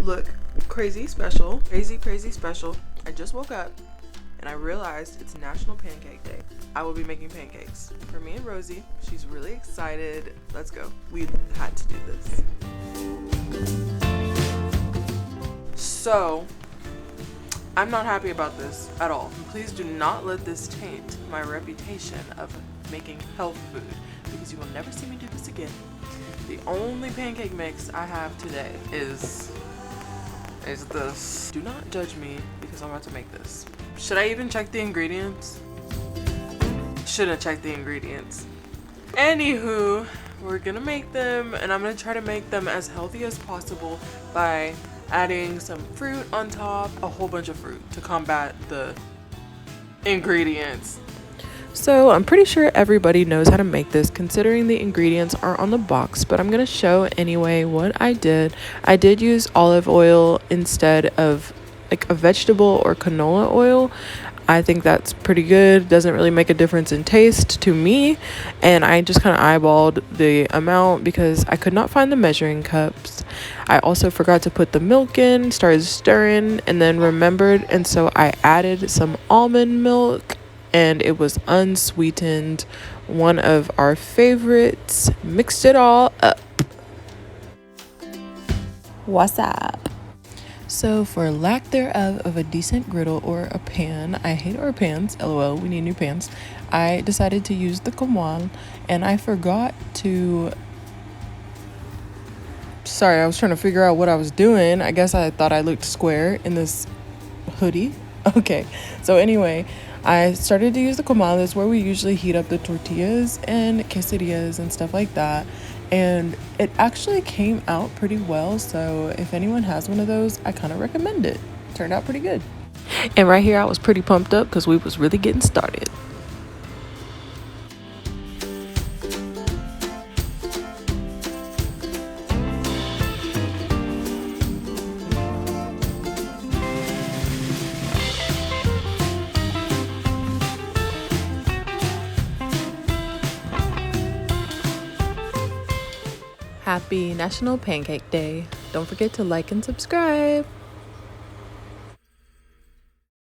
look crazy special. Crazy special. I just woke up and I realized it's National Pancake Day. I will be making pancakes for me and Rosie. She's really excited. Let's go. We had to do this. So, I'm not happy about this at all. Please do not let this taint my reputation of making health food, because you will never see me do this again. The only pancake mix I have today is this. Do not judge me because I'm about to make this. Should I even check the ingredients? Shouldn't check the ingredients. Anywho, we're gonna make them, and I'm gonna try to make them as healthy as possible by adding some fruit on top, a whole bunch of fruit to combat the ingredients. So I'm pretty sure everybody knows how to make this considering the ingredients are on the box, but I'm gonna show anyway what I did. I did use olive oil instead of like a vegetable or canola oil. I think that's pretty good. Doesn't really make a difference in taste to me. And I just kind of eyeballed the amount because I could not find the measuring cups. I also forgot to put the milk in, started stirring, and then remembered. And so I added some almond milk, and it was unsweetened. One of our favorites. Mixed it all up. What's up? So for lack thereof of a decent griddle or a pan, I hate our pans, lol, we need new pans. I decided to use the comal, and I forgot to, sorry, I was trying to figure out what I was doing. I guess I thought I looked square in this hoodie. Okay, so anyway, I started to use the comal. That's where we usually heat up the tortillas and quesadillas and stuff like that. And it actually came out pretty well, so if anyone has one of those, I kind of recommend it. Turned out pretty good. And right here I was pretty pumped up because we was really getting started. Happy National Pancake Day. Don't forget to like and subscribe.